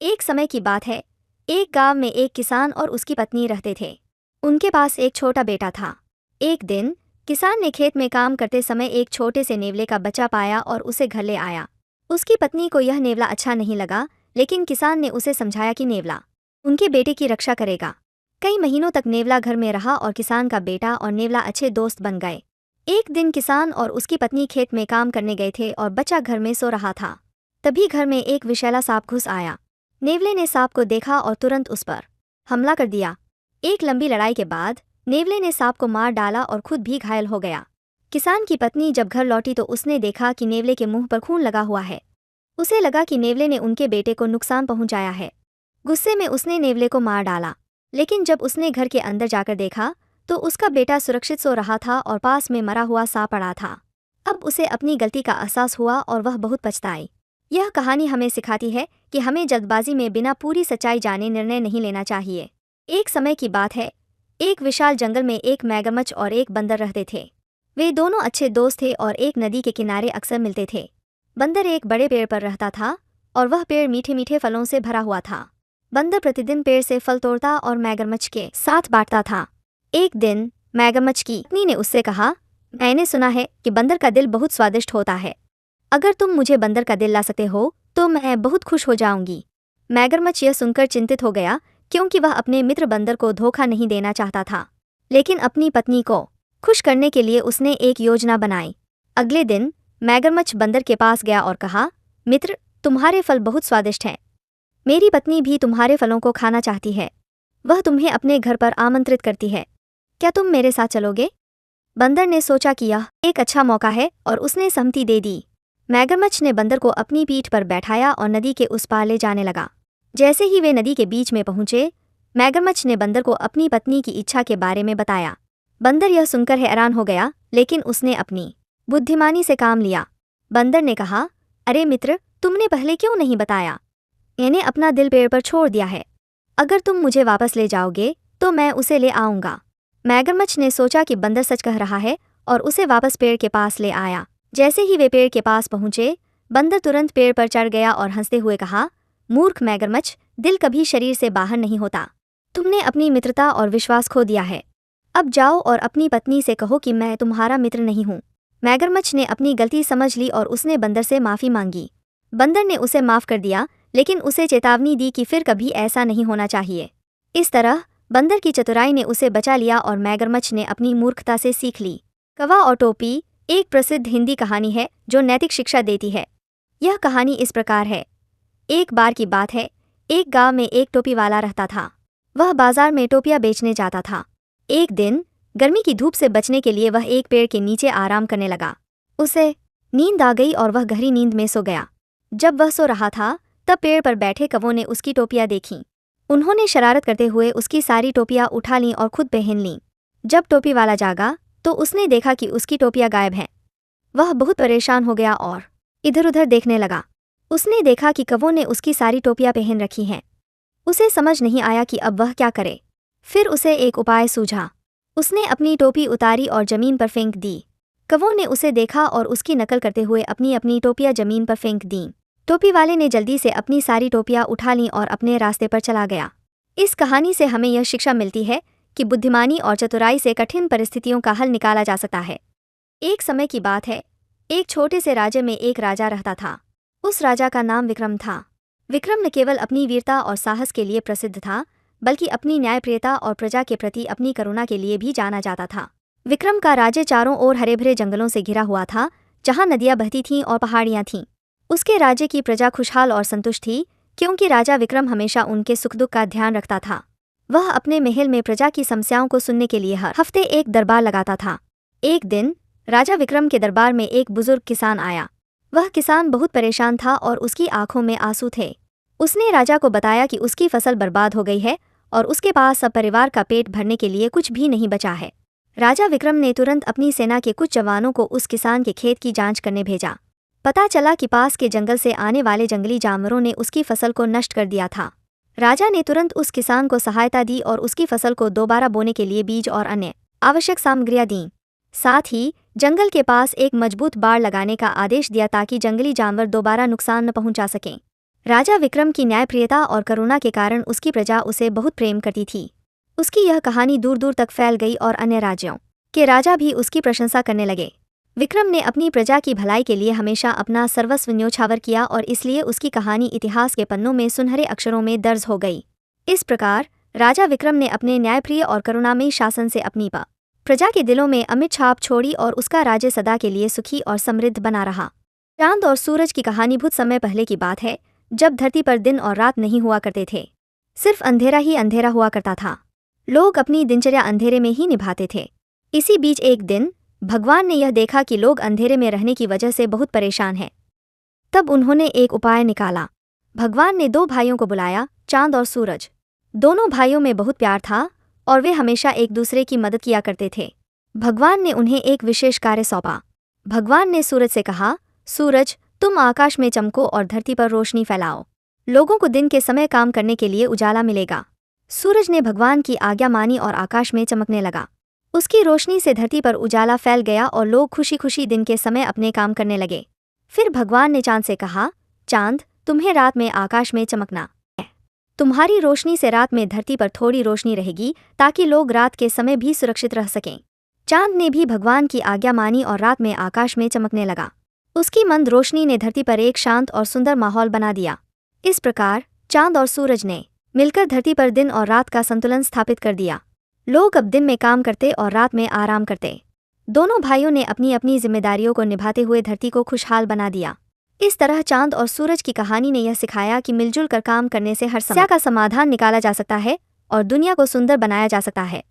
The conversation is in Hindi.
एक समय की बात है। एक गांव में एक किसान और उसकी पत्नी रहते थे। उनके पास एक छोटा बेटा था। एक दिन किसान ने खेत में काम करते समय एक छोटे से नेवले का बच्चा पाया और उसे घर ले आया। उसकी पत्नी को यह नेवला अच्छा नहीं लगा, लेकिन किसान ने उसे समझाया कि नेवला उनके बेटे की रक्षा करेगा। कई महीनों तक नेवला घर में रहा और किसान का बेटा और नेवला अच्छे दोस्त बन गए। एक दिन किसान और उसकी पत्नी खेत में काम करने गए थे और बच्चा घर में सो रहा था। तभी घर में एक विषैला सांप घुस आया। नेवले ने सांप को देखा और तुरंत उस पर हमला कर दिया। एक लंबी लड़ाई के बाद नेवले ने सांप को मार डाला और खुद भी घायल हो गया। किसान की पत्नी जब घर लौटी तो उसने देखा कि नेवले के मुंह पर खून लगा हुआ है। उसे लगा कि नेवले ने उनके बेटे को नुकसान पहुंचाया है। गुस्से में उसने नेवले को मार डाला, लेकिन जब उसने घर के अंदर जाकर देखा तो उसका बेटा सुरक्षित सो रहा था और पास में मरा हुआ सांप पड़ा था। अब उसे अपनी गलती का एहसास हुआ और वह बहुत पछताई। यह कहानी हमें सिखाती है कि हमें जल्दबाजी में बिना पूरी सच्चाई जाने निर्णय नहीं लेना चाहिए। एक समय की बात है। एक विशाल जंगल में एक मगरमच्छ और एक बंदर रहते थे। वे दोनों अच्छे दोस्त थे और एक नदी के किनारे अक्सर मिलते थे। बंदर एक बड़े पेड़ पर रहता था और वह पेड़ मीठे मीठे फलों से भरा हुआ था। बंदर प्रतिदिन पेड़ से फल तोड़ता और मगरमच्छ के साथ बांटता था। एक दिन मगरमच्छ की पत्नी ने उससे कहा, मैंने सुना है कि बंदर का दिल बहुत स्वादिष्ट होता है। अगर तुम मुझे बंदर का दिल ला सकते हो तो मैं बहुत खुश हो जाऊंगी। मगरमच्छ यह सुनकर चिंतित हो गया, क्योंकि वह अपने मित्र बंदर को धोखा नहीं देना चाहता था। लेकिन अपनी पत्नी को खुश करने के लिए उसने एक योजना बनाई। अगले दिन मगरमच्छ बंदर के पास गया और कहा, मित्र, तुम्हारे फल बहुत स्वादिष्ट हैं। मेरी पत्नी भी तुम्हारे फलों को खाना चाहती है। वह तुम्हें अपने घर पर आमंत्रित करती है। क्या तुम मेरे साथ चलोगे? बंदर ने सोचा कि यह एक अच्छा मौका है और उसने सहमति दे दी। मगरमच्छ ने बंदर को अपनी पीठ पर बैठाया और नदी के उस पार ले जाने लगा। जैसे ही वे नदी के बीच में पहुंचे, मगरमच्छ ने बंदर को अपनी पत्नी की इच्छा के बारे में बताया। बंदर यह सुनकर हैरान हो गया, लेकिन उसने अपनी बुद्धिमानी से काम लिया। बंदर ने कहा, अरे मित्र, तुमने पहले क्यों नहीं बताया? मैंने अपना दिल पेड़ पर छोड़ दिया है। अगर तुम मुझे वापस ले जाओगे तो मैं उसे ले आऊंगा। मगरमच्छ ने सोचा कि बंदर सच कह रहा है और उसे वापस पेड़ के पास ले आया। जैसे ही वे पेड़ के पास पहुंचे, बंदर तुरंत पेड़ पर चढ़ गया और हंसते हुए कहा, मूर्ख मगरमच्छ, दिल कभी शरीर से बाहर नहीं होता। तुमने अपनी मित्रता और विश्वास खो दिया है। अब जाओ और अपनी पत्नी से कहो कि मैं तुम्हारा मित्र नहीं हूँ। मगरमच्छ ने अपनी गलती समझ ली और उसने बंदर से माफ़ी मांगी। बंदर ने उसे माफ़ कर दिया, लेकिन उसे चेतावनी दी कि फिर कभी ऐसा नहीं होना चाहिए। इस तरह बंदर की चतुराई ने उसे बचा लिया और मगरमच्छ ने अपनी मूर्खता से सीख ली। कौवा और टोपी एक प्रसिद्ध हिंदी कहानी है जो नैतिक शिक्षा देती है। यह कहानी इस प्रकार है। एक बार की बात है। एक गांव में एक टोपी वाला रहता था। वह बाजार में टोपियां बेचने जाता था। एक दिन गर्मी की धूप से बचने के लिए वह एक पेड़ के नीचे आराम करने लगा। उसे नींद आ गई और वह गहरी नींद में सो गया। जब वह सो रहा था तब पेड़ पर बैठे कौवों ने उसकी टोपियां देखीं। उन्होंने शरारत करते हुए उसकी सारी टोपियां उठा लीं और खुद पहन लीं। जब टोपी वाला जागा तो उसने देखा कि उसकी टोपियां गायब हैं। वह बहुत परेशान हो गया और इधर उधर देखने लगा। उसने देखा कि कौवों ने उसकी सारी टोपियां पहन रखी हैं। उसे समझ नहीं आया कि अब वह क्या करे। फिर उसे एक उपाय सूझा। उसने अपनी टोपी उतारी और जमीन पर फेंक दी। कौवों ने उसे देखा और उसकी नकल करते हुए अपनी अपनी टोपियां जमीन पर फेंक दीं। टोपी वाले ने जल्दी से अपनी सारी टोपियां उठा लीं और अपने रास्ते पर चला गया। इस कहानी से हमें यह शिक्षा मिलती है कि बुद्धिमानी और चतुराई से कठिन परिस्थितियों का हल निकाला जा सकता है। एक समय की बात है। एक छोटे से राज्य में एक राजा रहता था। उस राजा का नाम विक्रम था। विक्रम न केवल अपनी वीरता और साहस के लिए प्रसिद्ध था, बल्कि अपनी न्यायप्रियता और प्रजा के प्रति अपनी करुणा के लिए भी जाना जाता था। विक्रम का राज्य चारों ओर हरे भरे जंगलों से घिरा हुआ था, जहाँ नदियाँ बहती थीं और पहाड़ियाँ थीं। उसके राज्य की प्रजा खुशहाल और संतुष्ट थी, क्योंकि राजा विक्रम हमेशा उनके सुख दुख का ध्यान रखता था। वह अपने महल में प्रजा की समस्याओं को सुनने के लिए हर हफ्ते एक दरबार लगाता था। एक दिन राजा विक्रम के दरबार में एक बुजुर्ग किसान आया। वह किसान बहुत परेशान था और उसकी आंखों में आंसू थे। उसने राजा को बताया कि उसकी फसल बर्बाद हो गई है और उसके पास सब परिवार का पेट भरने के लिए कुछ भी नहीं बचा है। राजा विक्रम ने तुरंत अपनी सेना के कुछ जवानों को उस किसान के खेत की जांच करने भेजा। पता चला कि पास के जंगल से आने वाले जंगली जानवरों ने उसकी फसल को नष्ट कर दिया था। राजा ने तुरंत उस किसान को सहायता दी और उसकी फसल को दोबारा बोने के लिए बीज और अन्य आवश्यक सामग्रियां दीं। साथ ही जंगल के पास एक मजबूत बाड़ लगाने का आदेश दिया ताकि जंगली जानवर दोबारा नुकसान न पहुंचा सकें। राजा विक्रम की न्यायप्रियता और करुणा के कारण उसकी प्रजा उसे बहुत प्रेम करती थी। उसकी यह कहानी दूर दूर तक फैल गई और अन्य राज्यों के राजा भी उसकी प्रशंसा करने लगे। विक्रम ने अपनी प्रजा की भलाई के लिए हमेशा अपना सर्वस्व न्योछावर किया और इसलिए उसकी कहानी इतिहास के पन्नों में सुनहरे अक्षरों में दर्ज हो गई। इस प्रकार राजा विक्रम ने अपने न्यायप्रिय और करुणामयी शासन से अपनी प्रजा के दिलों में अमिट छाप छोड़ी और उसका राज्य सदा के लिए सुखी और समृद्ध बना रहा। चांद और सूरज की कहानी बहुत समय पहले की बात है, जब धरती पर दिन और रात नहीं हुआ करते थे, सिर्फ अंधेरा ही अंधेरा हुआ करता था। लोग अपनी दिनचर्या अंधेरे में ही निभाते थे। इसी बीच एक दिन भगवान ने यह देखा कि लोग अंधेरे में रहने की वजह से बहुत परेशान हैं। तब उन्होंने एक उपाय निकाला। भगवान ने दो भाइयों को बुलाया, चांद और सूरज। दोनों भाइयों में बहुत प्यार था और वे हमेशा एक दूसरे की मदद किया करते थे। भगवान ने उन्हें एक विशेष कार्य सौंपा। भगवान ने सूरज से कहा, सूरज, तुम आकाश में चमको और धरती पर रोशनी फैलाओ। लोगों को दिन के समय काम करने के लिए उजाला मिलेगा। सूरज ने भगवान की आज्ञा मानी और आकाश में चमकने लगा। उसकी रोशनी से धरती पर उजाला फैल गया और लोग खुशी खुशी दिन के समय अपने काम करने लगे। फिर भगवान ने चांद से कहा, चांद, तुम्हें रात में आकाश में चमकना है। तुम्हारी रोशनी से रात में धरती पर थोड़ी रोशनी रहेगी ताकि लोग रात के समय भी सुरक्षित रह सकें। चांद ने भी भगवान की आज्ञा मानी और रात में आकाश में चमकने लगा। उसकी मंद रोशनी ने धरती पर एक शांत और सुंदर माहौल बना दिया। इस प्रकार चांद और सूरज ने मिलकर धरती पर दिन और रात का संतुलन स्थापित कर दिया। लोग अब दिन में काम करते और रात में आराम करते। दोनों भाइयों ने अपनी अपनी जिम्मेदारियों को निभाते हुए धरती को खुशहाल बना दिया। इस तरह चांद और सूरज की कहानी ने यह सिखाया कि मिलजुल कर काम करने से हर समस्या का समाधान निकाला जा सकता है और दुनिया को सुंदर बनाया जा सकता है।